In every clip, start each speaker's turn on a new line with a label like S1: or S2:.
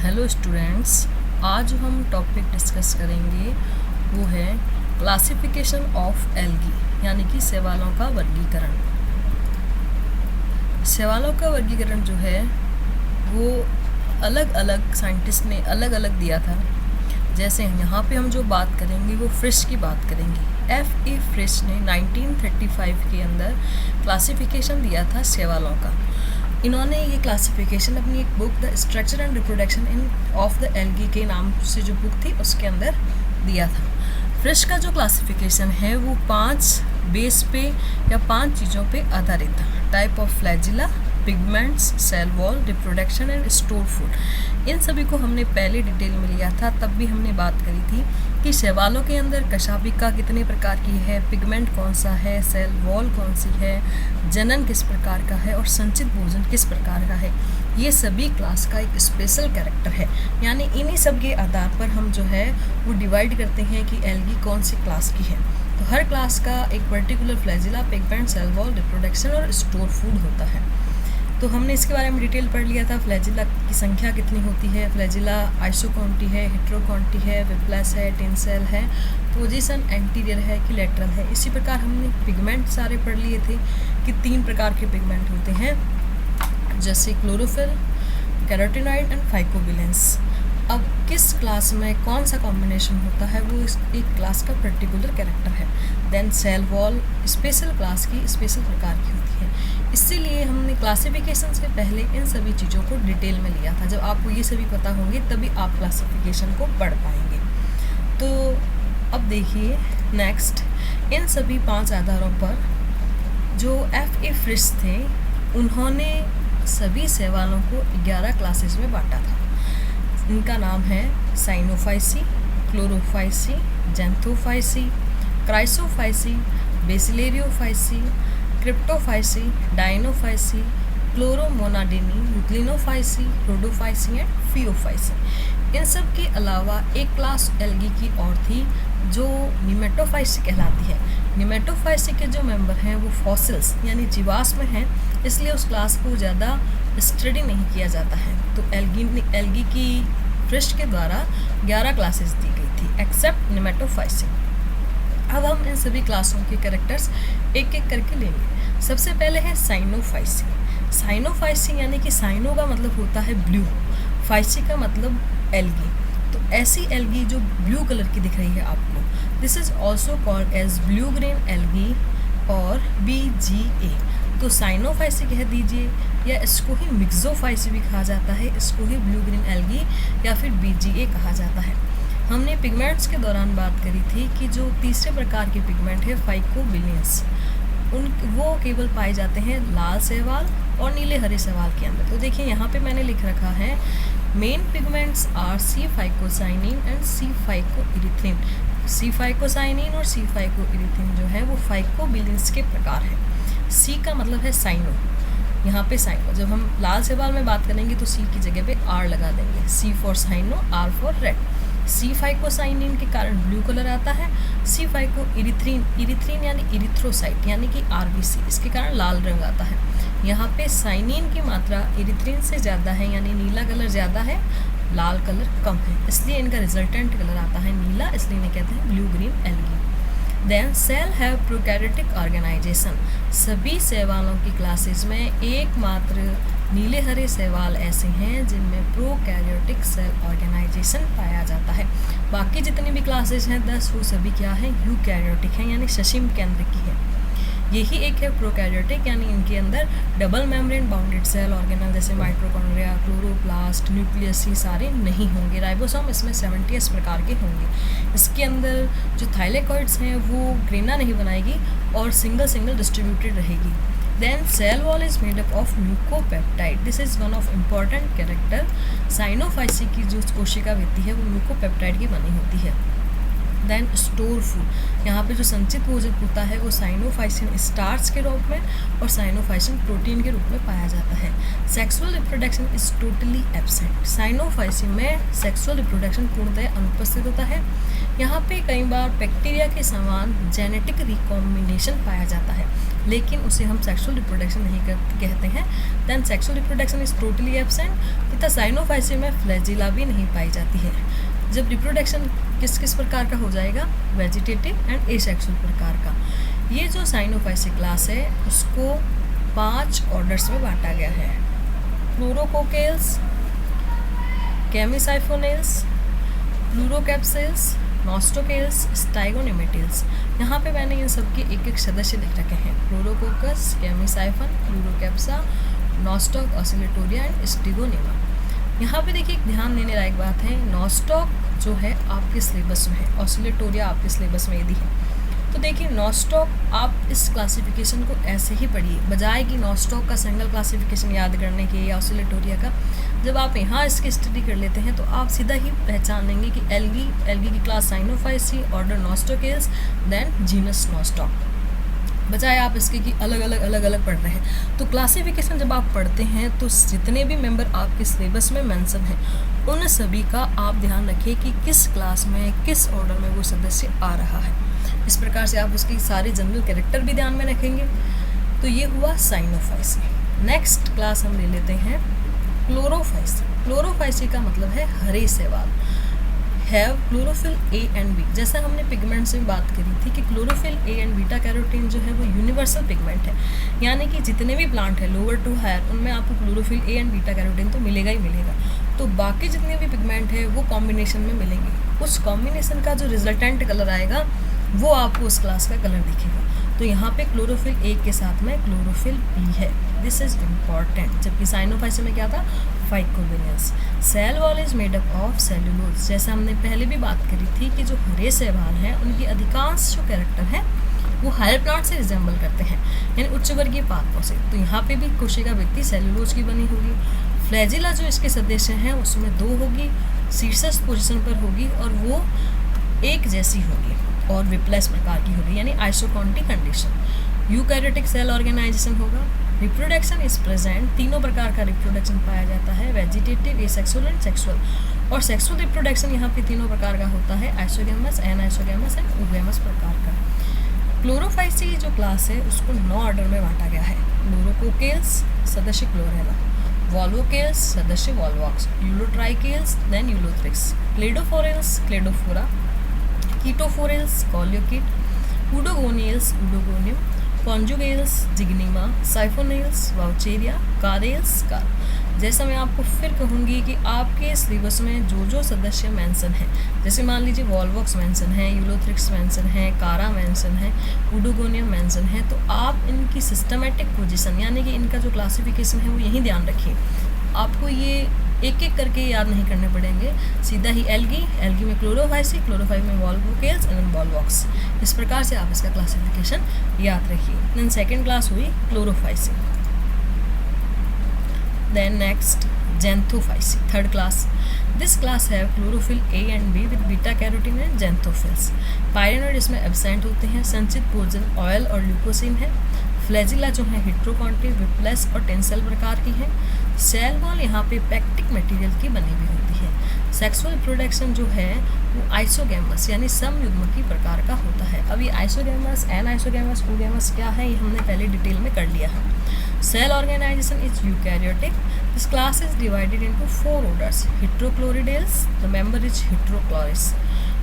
S1: Hello students, आज जो हम टॉपिक डिस्कस करेंगे वो है क्लासिफिकेशन ऑफ एल्गी यानी कि शैवालों का वर्गीकरण। शैवालों का वर्गीकरण जो है वो अलग अलग साइंटिस्ट ने अलग अलग दिया था। जैसे यहाँ पे हम जो बात करेंगे वो फ्रिश की बात करेंगे। F.A. फ्रिश ने 1935 के अंदर क्लासिफिकेशन दिया था शैवालों का। इन्होंने ये क्लासिफिकेशन अपनी एक book the structure and reproduction in of the algae के नाम से जो बुक थी उसके अंदर दिया था। फ्रिश का जो क्लासिफिकेशन है वो 5 बेस पे या 5 चीज़ों पे आधारित था। Type of flagella, pigments, cell wall, reproduction and store food. इन सभी को हमने पहले डिटेल में लिया था, तब भी हमने बात करी थी कि शैवालों के अंदर कशाभिका कितने प्रकार की है, पिगमेंट कौन सा है, सेल वॉल कौन सी है, जनन किस प्रकार का है और संचित भोजन किस प्रकार का है। ये सभी क्लास का एक स्पेशल कैरेक्टर है, यानी इन्हीं सब के आधार पर हम जो है वो डिवाइड करते हैं कि एल्गी कौन सी क्लास की है। तो हर क्लास का एक particular flagella, pigment, cell wall, reproduction और स्टोर फूड होता है। तो हमने इसके बारे में डिटेल पढ़ लिया था। फ्लैजिला की संख्या कितनी होती है, फ्लैजिला आइसोकॉन्टी है, हेट्रोकॉन्टी है, विप्लस है, टेंसेल है, पोजीशन एंटीरियर है कि लेटरल है। इसी प्रकार हमने पिगमेंट सारे पढ़ लिए थे कि 3 प्रकार के पिगमेंट होते हैं, जैसे क्लोरोफिल, कैरोटीनॉइड एंड फाइकोबिलेंस। अब किस क्लास में कौन सा कॉम्बिनेशन होता है वो इस एक क्लास का पर्टिकुलर कैरेक्टर है। Then cell wall special class की स्पेशल प्रकार की होती है। इसीलिए हमने क्लासिफिकेशन से पहले इन सभी चीज़ों को डिटेल में लिया था। जब आपको ये सभी पता होंगे तभी आप क्लासिफिकेशन को पढ़ पाएंगे। तो अब देखिए नेक्स्ट, इन सभी 5 आधारों पर जो F.A. फ्रिश थे उन्होंने सभी शैवालों को 11 क्लासेस में बांटा था। इनका नाम है Cyanophyceae, Chlorophyceae, Xanthophyceae, Chrysophyceae, Bacillariophyceae, Cryptophyceae, Dinophyceae, Chloromonadineae, Euglenophyceae, Rhodophyceae and Phaeophyceae. इन सब के अलावा एक क्लास एल्गी की और थी जो निमेटोफाइसी कहलाती है। निमेटोफाइसी के जो मेंबर हैं वो फॉसिल्स यानी जीवाश्म हैं, इसलिए उस क्लास को ज़्यादा स्टडी नहीं किया जाता है। तो एल्गी की फ्रिश के द्वारा 11 क्लासेस दी गई थी एक्सेप्ट निमेटोफाइसी। अब हम इन सभी क्लासों के कैरेक्टर्स एक एक करके लेंगे। सबसे पहले है साइनोफाइसी। साइनोफाइसी यानी कि साइनो का मतलब होता है ब्लू, फाइसी का मतलब एल्गी। तो ऐसी एल्गी जो ब्लू कलर की दिख रही है आपको, this is also called as blue green algae और BGA। तो साइनोफाइसी कह दीजिए या इसको ही मिक्सोफाइसी भी कहा जाता है, इसको ही ब्लू ग्रीन एल्गी या फिर BGA कहा जाता है। हमने पिगमेंट्स के दौरान बात करी थी कि जो तीसरे प्रकार के पिगमेंट है फाइकोबिलेंस, वो केवल पाए जाते हैं लाल शैवाल और नीले हरे शैवाल के अंदर। तो देखिए यहाँ पे मैंने लिख रखा है मेन पिगमेंट्स आर C-फाइकोसाइनिन एंड C-फाइकोइरिथ्रिन। C-फाइकोसाइनिन और C-फाइकोइरिथ्रिन जो है वो फाइकोबिलेंस के प्रकार है। C का मतलब है साइनो, यहाँ पे साइनो। जब हम लाल शैवाल में बात करेंगे तो C की जगह पे R लगा देंगे, C for cyano, R for red. C phycocyanin के कारण ब्लू कलर आता है। C-फाइकोइरिथ्रिन, इरिथ्रिन यानी इरिथ्रोसाइट यानी कि RBC, इसके कारण लाल रंग आता है। यहाँ पे साइनिन की मात्रा इरिथ्रिन से ज़्यादा है यानी नीला कलर ज़्यादा है, लाल कलर कम है, इसलिए इनका रिजल्टेंट कलर आता है नीला, इसलिए इन्हें कहते हैं blue green algae. Then cell have prokaryotic organization. सभी शैवालों की क्लासेस में एकमात्र नीले हरे शैवाल ऐसे हैं जिनमें प्रोकैरियोटिक सेल ऑर्गेनाइजेशन पाया जाता है। बाकी जितनी भी क्लासेस हैं 10 वो सभी क्या हैं, यूकैरियोटिक हैं यानी सशिम केंद्र की है। यही एक है प्रोकैरियोटिक यानी इनके अंदर double membrane bounded cell organelle जैसे माइटोकॉन्ड्रिया, क्लोरोप्लास्ट, न्यूक्लियस ये सारे नहीं होंगे। राइबोसोम इसमें 70 प्रकार के होंगे। इसके अंदर जो थाइलेकॉइड्स हैं वो ग्रेना नहीं बनाएगी और सिंगल डिस्ट्रीब्यूटेड रहेगी। Then cell wall is made up of mucopeptide, this is one of important character. Cyanophyceae की जो कोशिका भित्ति है वो म्यूकोपेप्टाइड की बनी होती है। देन स्टोर फूड, यहाँ पे जो संचित भोजन होता है वो साइनोफाइसिन स्टार्च के रूप में और साइनोफाइसिन प्रोटीन के रूप में पाया जाता है। Sexual reproduction is totally absent. Cyanophycin में सेक्सुअल रिप्रोडक्शन पूर्णतः अनुपस्थित होता है। यहाँ पे कई बार बैक्टीरिया के समान जेनेटिक रिकॉम्बिनेशन पाया जाता है। लेकिन उसे हम सेक्सुअल रिप्रोडक्शन नहीं कहते हैं। Then sexual reproduction is totally absent तथा साइनोफाइसी में फ्लैजिला भी नहीं पाई जाती है। जब रिप्रोडक्शन किस किस प्रकार का हो जाएगा, वेजिटेटिव एंड एसेक्सुअल प्रकार का। ये जो साइनोफाइसी क्लास है उसको 5 ऑर्डर्स में बांटा गया है, प्लूरोकोकेल्स, केमिसाइफोनेल्स, प्लूरोकैप्सिल्स, नॉस्टोकेल्स, स्टाइगोनेमेटिल्स। यहाँ पे मैंने इन सब के एक एक सदस्य लिख रखे हैं, प्लूरोकोकस, केमिसाइफन, प्लूरोकैप्सा, नॉस्टॉक, ऑसिलेटोरिया एंड स्टिगोनेमा। यहाँ पे देखिए ध्यान देने लायक बात है, नॉस्टॉक जो है आपके सिलेबस में है, ऑसिलेटोरिया आपके सिलेबस में यदि है तो देखिए नॉस्टॉक आप इस क्लासिफिकेशन को ऐसे ही पढ़िए, बजाय कि नॉस्टॉक का सिंगल क्लासिफिकेशन याद करने के या ऑसिलेटोरिया का। जब आप यहाँ इसकी स्टडी कर लेते हैं तो आप सीधा ही पहचान लेंगे कि एल्गी की class Cyanophyceae, order Nostocales, then genus Nostoc, बजाय आप इसके कि अलग अलग पढ़ रहे हैं। तो क्लासिफिकेशन जब आप पढ़ते हैं तो जितने भी मेंबर आपके सिलेबस में मेंशन हैं उन सभी का आप ध्यान रखिए कि किस क्लास में किस ऑर्डर में वो सदस्य आ रहा है। इस प्रकार से आप उसकी सारी जनरल कैरेक्टर भी ध्यान में रखेंगे। तो ये हुआ साइनोफाइसी। नेक्स्ट क्लास हम ले लेते हैं क्लोरोफाइसी। क्लोरोफाइसी का मतलब है हरे शैवाल, have chlorophyll a and b. जैसा हमने पिगमेंट से भी बात करी थी कि chlorophyll a and beta carotene जो है वो यूनिवर्सल पिगमेंट है, यानी कि जितने भी प्लांट है लोअर टू हायर उनमें आपको chlorophyll a and beta carotene तो मिलेगा ही मिलेगा। तो बाकी जितने भी पिगमेंट है वो कॉम्बिनेशन में मिलेंगे, उस कॉम्बिनेशन का जो रिजल्टेंट कलर आएगा वो आपको उस क्लास का कलर दिखेगा। तो यहाँ पे क्लोरोफिल ए के साथ में क्लोरोफिल बी है, दिस इज इम्पॉर्टेंट। जबकि साइनोफाइसी में क्या था, phycobilins. Cell wall is made up of cellulose. जैसा हमने पहले भी बात करी थी कि जो हरे शैवाल हैं उनकी अधिकांश जो कैरेक्टर है वो हायर प्लांट से रिजेंबल करते हैं, यानी उच्च वर्गीय पादपों से। तो यहाँ पे भी कोशिका व्यक्ति सेल्यूलोज की बनी होगी। फ्लैजिला जो इसके सदस्य हैं उसमें 2 होगी, शीर्षस्थ पोजीशन पर होगी और वो एक जैसी होगी और विप्लेस प्रकार की होगी, यानी आइसोकॉन्टिक कंडीशन। यूकैरियोटिक सेल ऑर्गेनाइजेशन होगा। रिप्रोडक्शन इज प्रेजेंट, तीनों प्रकार का रिप्रोडक्शन पाया जाता है, वेजिटेटिव, एसेक्सुअल एंड सेक्सुअल। और सेक्सुअल रिप्रोडक्शन यहाँ पे तीनों प्रकार का होता है, आइसोगैमस, एनाइसोगैमस एंड ओगैमस प्रकार का। क्लोरोफाइसी जो क्लास है उसको 9 ऑर्डर में बांटा गया है। क्लोरोकोकेल्स सदस्य क्लोरेला, वॉल्वोकेल्स सदस्य Volvox, Ulotrichales then Ulothrix, Cladophorales Cladophora, Chaetophorales Coleochaete, Oedogoniales Oedogonium, Conjugales Zygnema, Siphonales Vaucheria, Charales Chara. जैसा मैं आपको फिर कहूँगी कि आपके सिलेबस में जो जो सदस्य मेंशन हैं, जैसे मान लीजिए वॉल्वॉक्स मेंशन है, यूलोथ्रिक्स मेंशन है, कारा मेंशन है, उडोगोनियम मेंशन है, तो आप इनकी सिस्टमेटिक पोजीशन यानी कि इनका जो क्लासिफिकेशन है वो यही ध्यान रखिए। आपको ये एक एक करके याद नहीं करने पड़ेंगे, सीधा ही एल्गी में क्लोरोफाइसी, क्लोरोफाइसी में वॉल्वोकेल्स एंड वॉल्वॉक्स। इस प्रकार से आप इसका क्लासिफिकेशन याद रखिए। देन सेकेंड क्लास हुई Chlorophyceae. Then next Xanthophyceae, third class. This class है chlorophyll a and b with beta carotene and xanthophylls. Pyrenoid इसमें एब्सेंट होते हैं, संचित भोजन ऑयल और ल्यूकोसिन है। फ्लैजिला जो है हेट्रोकॉन्टिव, विप्लेस और टेंसल प्रकार की है। सेल वॉल यहाँ पे पैक्टिक मटेरियल की बनी हुई होती है। सेक्सुअल रिप्रोडक्शन जो है वो आइसोगैमस यानी समयुग्मकी प्रकार का होता है। अभी आइसोगैमस, एनाइसोगैमस, ओगैमस क्या है ये हमने पहले डिटेल में कर लिया है। Cell organisation is eukaryotic. This class is divided into 4 orders. Heterochloridales, the member is Heterochloris.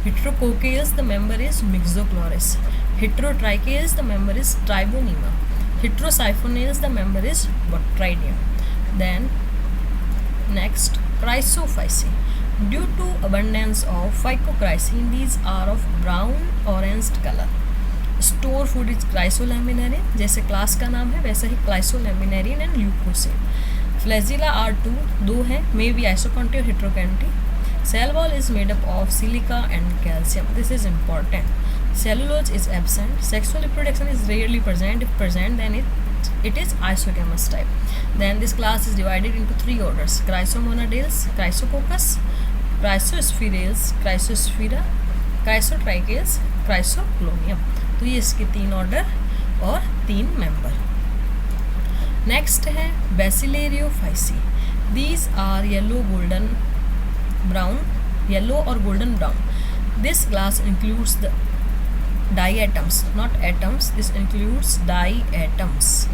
S1: Heterococcales, the member is Myxochloris. Heterotrichales, the member is Tribonema. Heterosiphonales, the member is Botrydium. Then next Chrysophyceae. Due to abundance of Phycochrysine, these are of brown orange color. Store food is Chrysolaminarian, जैसे class का नाम है वैसा ही Chrysolaminarian and Leucosid. Flagella are 2 हैं, may be isoconti or heteroconti. Cell wall is made up of silica and calcium. This is important. Cellulose is absent. Sexual reproduction is rarely present. If present, then it is isogamous type. Then this class is divided into 3 orders: Chrysomonadales, Chrysococcus, Chrysospherales, Chrysosphaera, Chrysotrichales, Chrysoclonium. तो ये इसके 3 order और 3 member. Next है Basilariofaceae. These are yellow, golden, brown, yellow और golden brown. This class includes the diatoms, not atoms, this includes diatoms.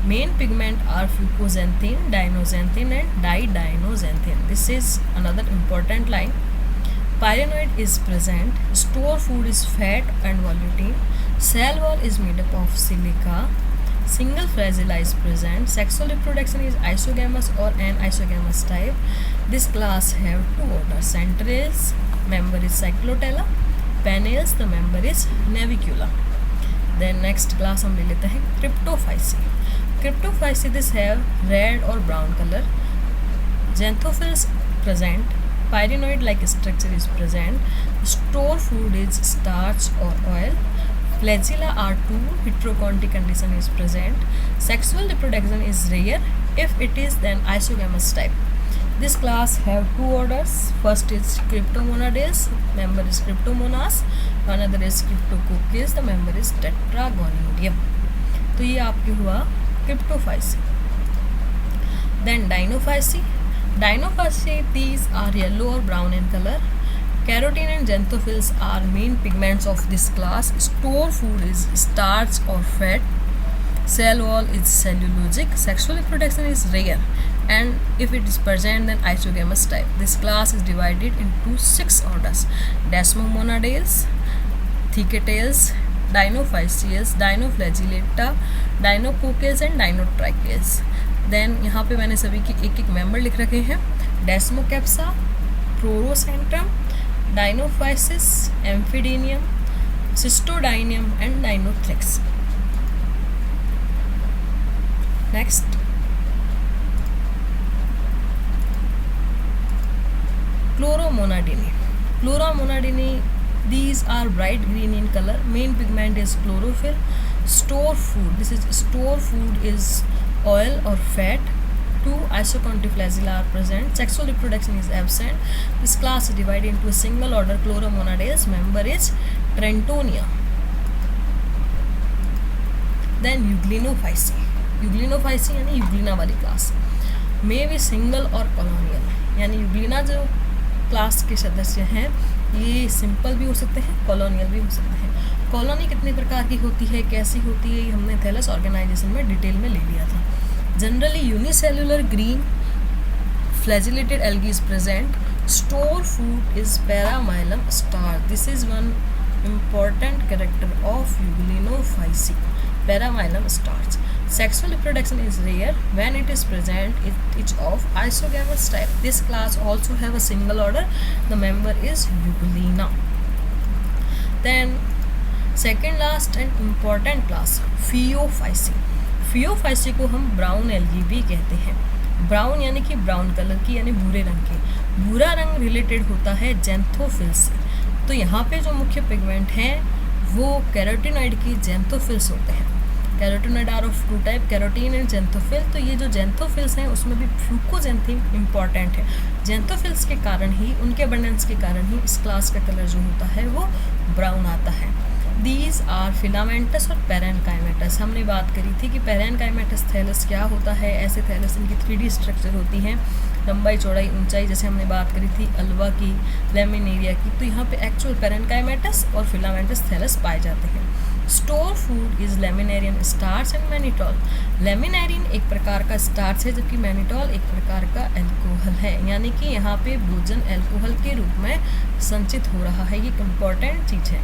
S1: Main pigment are fucoxanthine, dynoxanthine and didynoxanthine. This is another important line. Pyrenoid is present. Store food is fat and volutin. Cell wall is made up of silica. Single flagella is present. Sexual reproduction is isogamous or anisogamous type. This class have two orders. Centrales, member is cyclotella. Penales, the member is navicula. Then next class हम ले लेते हैं Cryptophyceae. Cryptophyceae this have red or brown color. Xanthophylls present. Pyrenoid like structure is present. Store food is starch or oil. Flagella are two. Heteroconty condition is present. Sexual reproduction is rare. If it is, then isogamous type. This class have two orders. First is Cryptomonades, member is Cryptomonas. Another is Cryptococcus, the member is Tetragonidium. तो ये आपके हुआ Cryptophyceae. Then Dinophyceae. Dinophyceae, these are yellow or brown in color. Carotene and xanthophylls are main pigments of this class. Store food is starch or fat. Cell wall is cellulosic. Sexual reproduction is rare, and if it is present, then isogamous type. This class is divided into 6 orders: Desmomonades, Thecatales, Dinophyceae, Dinoflagellata, Dinococcus and Dinotrichales. Then यहाँ पे मैंने सभी की एक एक member लिख रखे हैं. Desmocapsa, Prorocentrum, Dinophyceae, Amphidinium, Cystodinium and Dinothrix. Next, Chloromonadini. Chloromonadini, these are bright green in color. Main pigment is chlorophyll. Store food, this is store food is oil or fat. 2 isoconty flagella are present. Sexual reproduction is absent. This class is divided into a single order Chloromonades. Member is Trentonia. Then Euglenophyceae. यूग्लिनोफाइसी यानी Euglena वाली class में भी single और colonial, यानी Euglena जो class के सदस्य हैं ये सिंपल भी हो सकते हैं, कॉलोनियल भी हो सकते हैं. कॉलोनी कितने प्रकार की होती है, कैसी होती है, ये हमने थैलस ऑर्गेनाइजेशन में डिटेल में ले लिया था. Generally unicellular green flagellated algae is present. Store food is paramylum star. This is one important character of Euglenophyceae, paramylum starch. Sexual reproduction is rare. When it is present, it is of isogamous type. This class also have a single order. The member is Euglena. Then second last and important class, Phaeophyceae. Phaeophyceae को हम brown algae भी कहते हैं. Brown यानी कि brown colour की, यानी भूरे रंग के. भूरा रंग रिलेटेड होता है ज़ैंथोफिल से. तो यहाँ पे जो मुख्य पिगमेंट हैं वो कैरोटिनॉइड की ज़ैंथोफिल्स होते हैं. Carotenoid are of two type, carotene and xanthophyll. तो ये जो ज़ैंथोफिल्स हैं उसमें भी फ्यूकोज़ैंथीन इम्पॉर्टेंट है. ज़ैंथोफिल्स के कारण ही, उनके अबंडेंस के कारण ही इस क्लास का कलर जो होता है वो ब्राउन आता है. दीज आर फिलामेंटस और पैरेनकाइमेटस. हमने बात करी थी कि पैरेनकाइमेटस थैलस क्या होता है. ऐसे थैलस इनकी 3D स्ट्रक्चर होती हैं, लंबाई चौड़ाई ऊंचाई, जैसे हमने बात करी थी अल्वा की, लेमिनेरिया की. तो यहाँ पे एक्चुअल पैरेनकाइमेटस और फिलामेंटस थैलस पाए जाते हैं. Store food is laminarin starch and mannitol. Laminarin एक प्रकार का स्टार्च है जबकि मैनिटॉल एक प्रकार का एल्कोहल है, यानी कि यहाँ पे भोजन एल्कोहल के रूप में संचित हो रहा है. ये एक इम्पॉर्टेंट चीज़ है.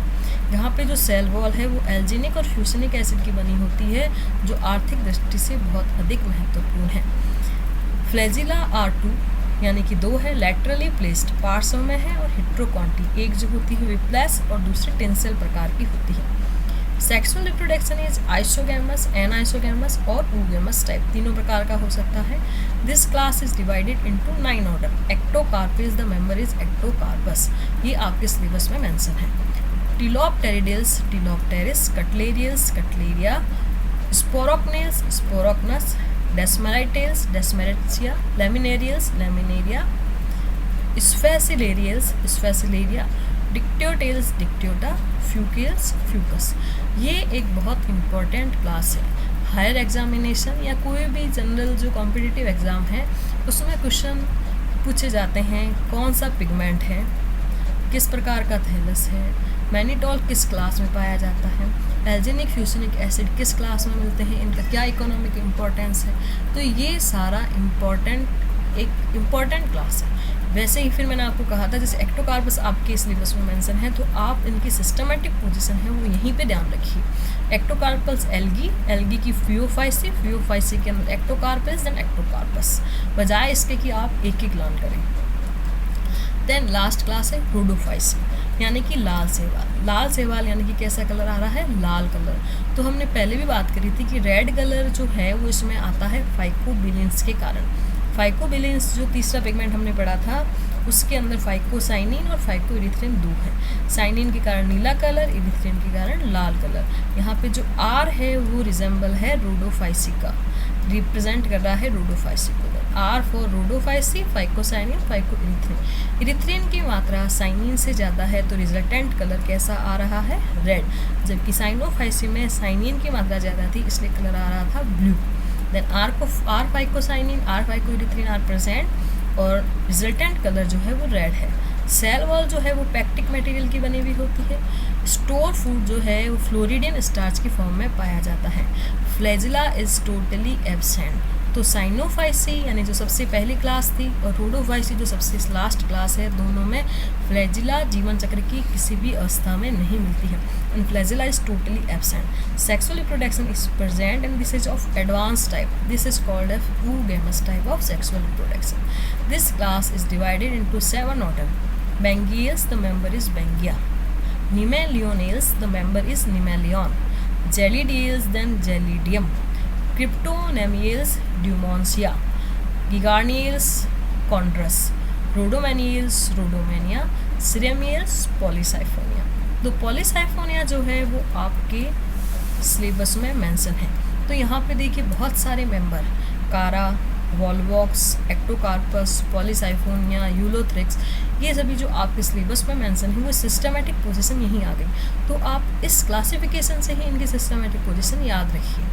S1: यहाँ पे जो सेल वॉल है वो एल्जीनिक और फ्यूसनिक एसिड की बनी होती है जो आर्थिक दृष्टि से बहुत अधिक महत्वपूर्ण है. फ्लैजिला आर 2 यानी कि 2 है, लैटरली प्लेस्ड पार्श्व में है, और हेट्रोकॉन्टी एक जो होती है विप्लेस और दूसरी टेंसेल प्रकार की होती है. Sexual reproduction is isogamous, anisogamous और oogamous टाइप, तीनों प्रकार का हो सकता है. This class is divided into 9 order. Ectocarpales, the member is Ectocarpus. ये आपके सिलेबस में मेंशन है. Tilopteridales, Tilopteris. Cutleriales, Cutleria. Sporochnales, Sporochnus. Desmarestiales, Desmarestia. Laminariales, Laminaria. Sphacelariales, Sphacelaria. Dictyotales, Dictyota. Fucales, Fucus. ये एक बहुत इम्पॉर्टेंट क्लास है. Higher examination या कोई भी जनरल जो कॉम्पिटिटिव एग्ज़ाम है उसमें क्वेश्चन पूछे जाते हैं कौन सा पिगमेंट है, किस प्रकार का थैलस है, मैनिटॉल किस क्लास में पाया जाता है, एल्जेनिक फ्यूसनिक एसिड किस क्लास में मिलते हैं, इनका क्या इकोनॉमिक इम्पोर्टेंस है। तो ये सारा एक इम्पॉर्टेंट क्लास है। वैसे ही फिर मैंने आपको कहा था जैसे एक्टोकार्पस आपके सिलेबस में मेंशन है, तो आप इनकी सिस्टमेटिक पोजीशन है वो यहीं पे ध्यान रखिए। एक्टोकार्पस एल्गी की फियोफाइसी के अंदर एक्टोकार्पस देन एक्टोकार्पस, बजाय इसके कि आप एक एक लर्न करें। देन लास्ट क्लास है रोडोफाइसी यानी कि लाल शैवाल। लाल शैवाल यानी कि कैसा कलर आ रहा है, लाल कलर। तो हमने पहले भी बात करी थी कि रेड कलर जो है वो इसमें आता है फाइकोबिलिन्स के कारण। फाइकोबिलिन्स जो तीसरा पिगमेंट हमने पढ़ा था उसके अंदर फाइकोसाइनिन और फाइकोइरिथ्रिन 2 है। साइनिन के कारण नीला कलर, इरिथ्रिन के कारण लाल कलर। यहाँ पे जो आर है वो रिजेंबल है रोडोफाइसी का, रिप्रेजेंट कर रहा है रोडोफाइसी को। R for Rhodophyceae, phycocyanin, phycoerythrin. Erythrin की मात्रा साइनिन से ज़्यादा है तो रिजल्टेंट कलर कैसा आ रहा है, रेड। जबकि साइनोफाइसी में साइनिन की मात्रा ज़्यादा थी इसलिए कलर आ रहा था blue. Then R phycocyanin, R phycoerythrin are present और रिजल्टेंट कलर जो है वो रेड है। सेल वॉल जो है वो पैक्टिक मटेरियल की बनी हुई होती है। स्टोर फूड जो है वो फ्लोरिडियन स्टार्च की फॉर्म में पाया जाता है। Flagella is totally absent. तो साइनोफाइसी यानी जो सबसे पहली क्लास थी और रोडोफाइसी जो सबसे लास्ट क्लास है, दोनों में फ्लैजिला जीवन चक्र की किसी भी अवस्था में नहीं मिलती है। And flagella is totally absent. Sexual reproduction is present in this is of advance type. This is called as oogamous type of sexual reproduction. This class is divided into 7 order. Bengials, the member is Bengia. Nemalionales, the member is Nemalion. Jellydials, then Jellydium. Cryptonamials, Dumonsia. Gigarnials, Chondrus. Rhodomanials, Rhodomania. Cyramials, Polysiphonia. तो Polysiphonia जो है वो आपके syllabus में mention है। तो यहाँ पे देखिए बहुत सारे मेंबर, कारा, वॉलवॉक्स, एक्टोकार्पस, पॉलीसाइफोनिया, यूलोथ्रिक्स, ये सभी जो आपके सिलेबस में मेंशन है वो सिस्टमेटिक पोजीशन यहीं आ गई। तो आप इस क्लासिफिकेशन से ही इनकी सिस्टमेटिक पोजीशन याद रखिए।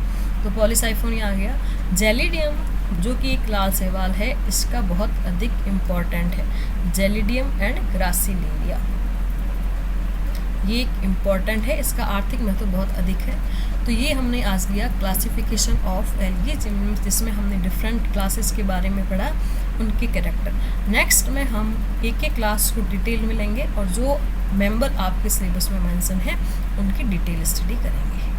S1: तो पॉलीसाइफोनिया आ गया। जेलिडियम जो कि एक लाल शैवाल है, इसका बहुत अधिक इम्पॉर्टेंट है। जेलिडियम एंड ग्रासिलिनिया ये एक इम्पॉर्टेंट है, इसका आर्थिक महत्व बहुत अधिक है। तो ये हमने आज लिया क्लासिफिकेशन ऑफ एल्गी, जिसमें हमने डिफरेंट क्लासेस के बारे में पढ़ा, उनके कैरेक्टर। नेक्स्ट में हम एक एक क्लास को डिटेल में लेंगे और जो मेंबर आपके सिलेबस में मेंशन है उनकी डिटेल स्टडी करेंगे।